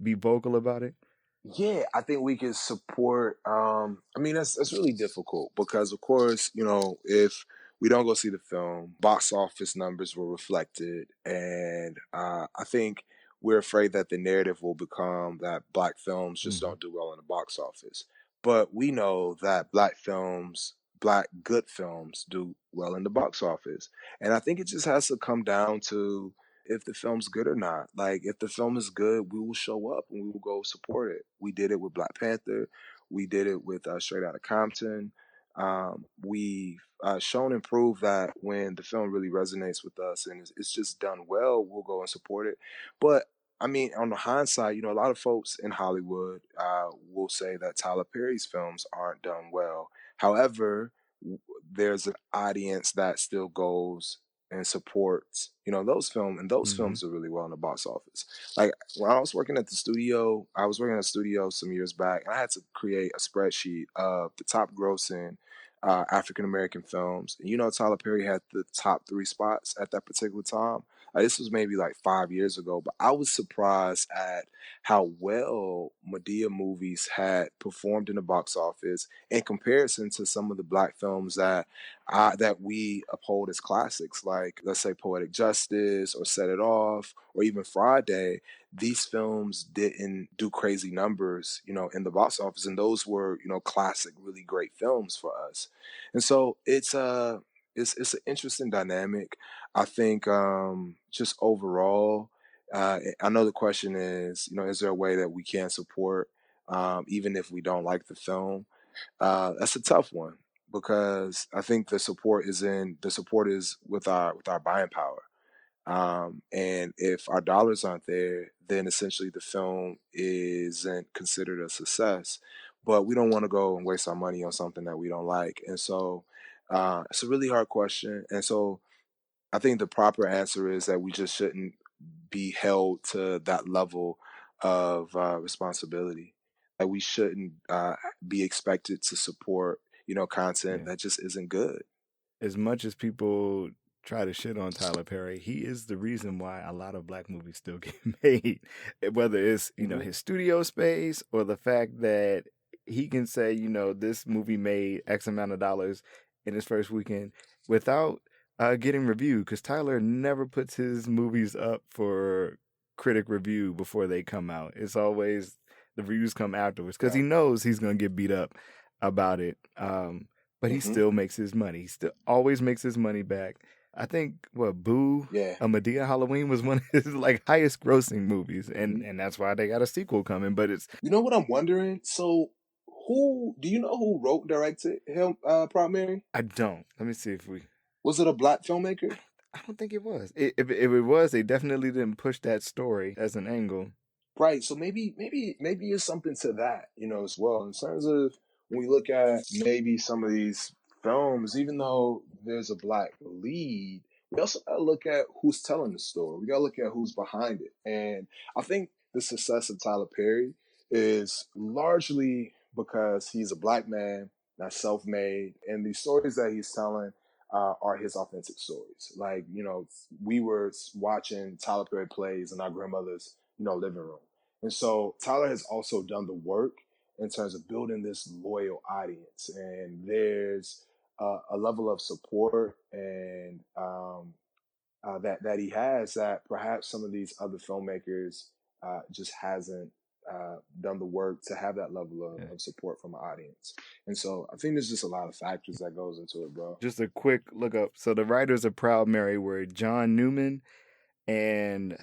be vocal about it? Yeah, I think we can support. I mean, that's really difficult because, of course, if we don't go see the film, box office numbers will reflect it, and I think we're afraid that the narrative will become that black films just Mm-hmm. don't do well in the box office. But we know that black good films, do well in the box office, and I think it just has to come down to if the film's good or not. Like, if the film is good, we will show up and we will go support it. We did it with Black Panther. We did it with Straight Outta Compton. We've shown and proved that when the film really resonates with us and it's just done well, we'll go and support it. But I mean, on the hindsight, a lot of folks in Hollywood will say that Tyler Perry's films aren't done well. However, there's an audience that still goes and supports those films, and those Mm-hmm. films are really well in the box office. Like, when I was working at the studio, I was working at a studio some years back, and I had to create a spreadsheet of the top grossing African American films. And Tyler Perry had the top three spots at that particular time. This was maybe like 5 years ago, but I was surprised at how well Medea movies had performed in the box office in comparison to some of the black films that we uphold as classics, like, let's say, Poetic Justice or Set It Off or even Friday. These films didn't do crazy numbers, in the box office, and those were, classic, really great films for us. And so it's an interesting dynamic. I think just overall, I know the question is, is there a way that we can support, even if we don't like the film? That's a tough one because I think the support is with our buying power. And if our dollars aren't there, then essentially the film isn't considered a success. But we don't want to go and waste our money on something that we don't like. And so it's a really hard question. And so I think the proper answer is that we just shouldn't be held to that level of responsibility. Like we shouldn't be expected to support, content Yeah. that just isn't good. As much as people try to shit on Tyler Perry, he is the reason why a lot of black movies still get made. Whether it's, Hmm. his studio space or the fact that he can say, this movie made X amount of dollars in its first weekend without getting reviewed. Because Tyler never puts his movies up for critic review before they come out. It's always the reviews come afterwards because he Right. knows he's going to get beat up about it. But he Hmm. still makes his money. He still always makes his money back. I think Boo Yeah. A Medea Halloween was one of his like highest grossing movies, and Hmm. and that's why they got a sequel coming. But it's You know what I'm wondering? So, who do you know who wrote and directed him? Proud Mary? I don't. Let me see if we. Was it a black filmmaker? I don't think it was. If it was, they definitely didn't push that story as an angle. Right. So maybe it's something to that, as well. In terms of when we look at maybe some of these films, even though there's a black lead, we also gotta look at who's telling the story. We gotta look at who's behind it. And I think the success of Tyler Perry is largely because he's a black man, not self-made, and the stories that he's telling are his authentic stories. Like, we were watching Tyler Perry plays in our grandmother's, living room. And so Tyler has also done the work in terms of building this loyal audience. And there's a level of support and that he has that perhaps some of these other filmmakers just hasn't done the work to have that level Yeah. of support from an audience. And so I think there's just a lot of factors that goes into it, bro. Just a quick look up. So the writers of Proud Mary were John Newman and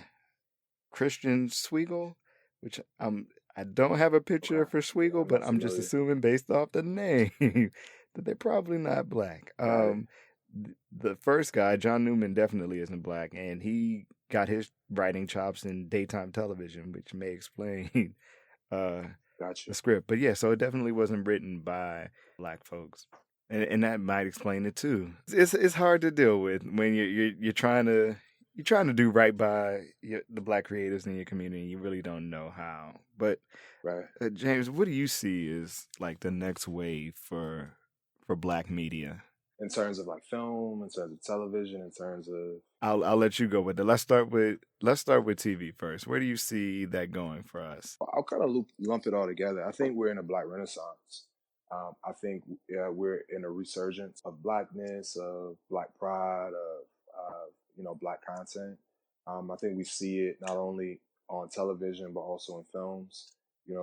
Christian Swiegel, which I don't have a picture Okay. for Yeah, Swiegel, I'm but not I'm just familiar. assuming based off the name that they're probably not black. Got it. The first guy, John Newman, definitely isn't black, and he got his writing chops in daytime television, which may explain uh, Got the you. script. But yeah, so it definitely wasn't written by black folks, and that might explain it too. It's hard to deal with when you're trying to do right by the black creators in your community. You really don't know how. But Right. James, what do you see is like the next wave for black media? In terms of like film, in terms of television, in terms of I'll let you go with it. Let's start with TV first. Where do you see that going for us? I'll kind of lump it all together. I think we're in a black renaissance. I think we're in a resurgence of blackness, of black pride, of black content. I think we see it not only on television but also in films,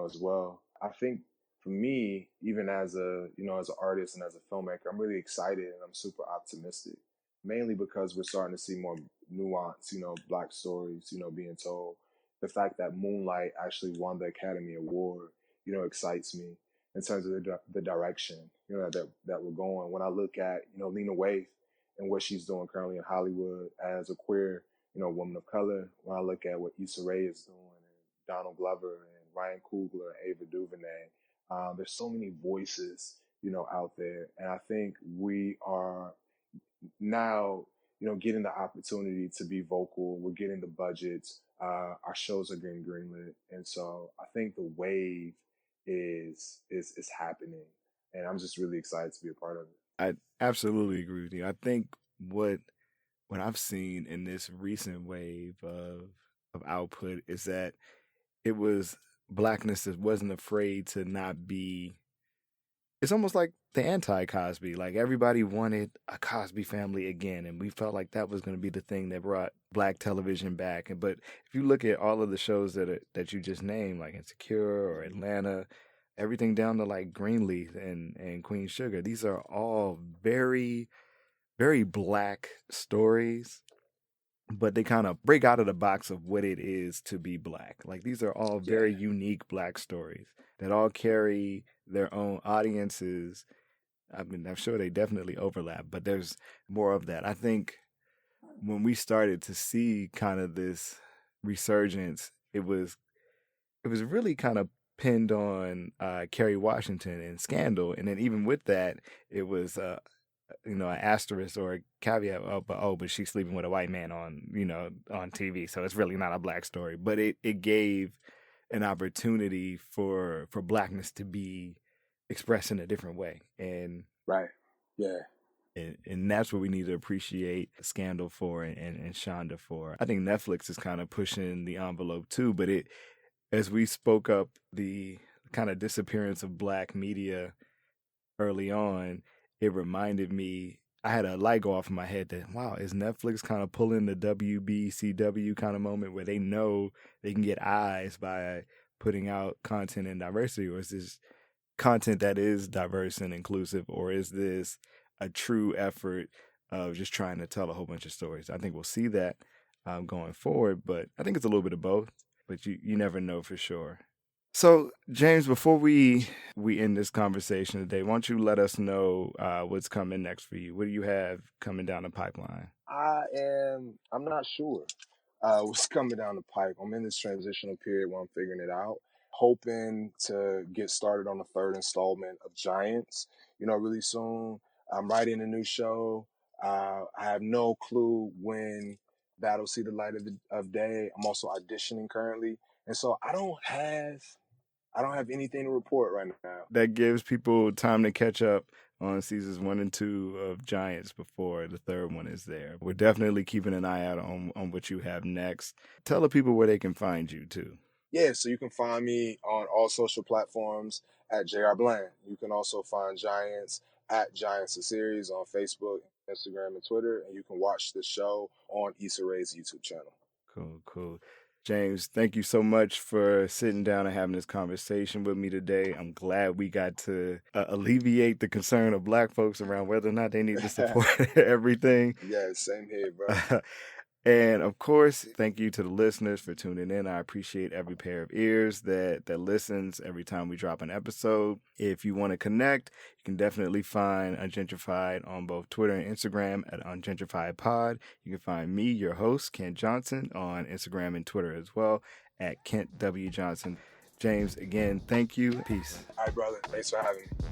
as well. I think for me, even as as an artist and as a filmmaker, I'm really excited and I'm super optimistic. Mainly because we're starting to see more nuance, black stories, being told. The fact that Moonlight actually won the Academy Award, excites me in terms of the direction, that we're going. When I look at, Lena Waithe and what she's doing currently in Hollywood as a queer, woman of color. When I look at what Issa Rae is doing, and Donald Glover, and Ryan Coogler, and Ava DuVernay, there's so many voices, out there, and I think we are now, getting the opportunity to be vocal. We're getting the budgets. Our shows are getting greenlit, and so I think the wave is happening, and I'm just really excited to be a part of it. I absolutely agree with you. I think what what I've seen in this recent wave of output is that it was blackness that wasn't afraid to not be. It's almost like the anti Cosby. Like everybody wanted a Cosby family again, and we felt like that was going to be the thing that brought black television back. And but if you look at all of the shows that you just named, like Insecure or Mhm. Atlanta, everything down to like Greenleaf and Queen Sugar, these are all very black stories, but they kind of break out of the box of what it is to be black. Like these are all Yeah. very unique black stories that all carry their own audiences. I mean, I'm sure they definitely overlap, but there's more of that. I think when we started to see kind of this resurgence, it was really kind of pinned on Kerry Washington and Scandal, and then even with that, it was an asterisk or a caveat. But she's sleeping with a white man on on TV, so it's really not a black story. But it gave an opportunity for Blackness to be expressed in a different way. And Right. Yeah. and that's what we need to appreciate Scandal for and Shonda for. I think Netflix is kind of pushing the envelope too, but as we spoke up the kind of disappearance of Black media early on, it reminded me, I had a light go off in my head that, wow, is Netflix kind of pulling the WBCW kind of moment where they know they can get eyes by putting out content and diversity, or is this content that is diverse and inclusive, or is this a true effort of just trying to tell a whole bunch of stories? I think we'll see that going forward, but I think it's a little bit of both, but you never know for sure. So, James, before we end this conversation today, why don't you let us know what's coming next for you? What do you have coming down the pipeline? I'm not sure what's coming down the pipe. I'm in this transitional period where I'm figuring it out. Hoping to get started on the third installment of Giants, really soon. I'm writing a new show. I have no clue when that'll see the light of day. I'm also auditioning currently. And so I don't have anything to report right now. That gives people time to catch up on seasons 1 and 2 of Giants before the third one is there. We're definitely keeping an eye out on what you have next. Tell the people where they can find you too. Yeah, so you can find me on all social platforms at JR Bland. You can also find Giants at Giants the Series on Facebook, Instagram, and Twitter. And you can watch the show on Issa Rae's YouTube channel. Cool. James, thank you so much for sitting down and having this conversation with me today. I'm glad we got to alleviate the concern of Black folks around whether or not they need to support everything. Yeah, same here, bro. And of course, thank you to the listeners for tuning in. I appreciate every pair of ears that listens every time we drop an episode. If you want to connect, you can definitely find Ungentrified on both Twitter and Instagram at UngentrifiedPod. You can find me, your host, Kent Johnson, on Instagram and Twitter as well at Kent W. Johnson. James, again, thank you. Peace. All right, brother. Thanks for having me.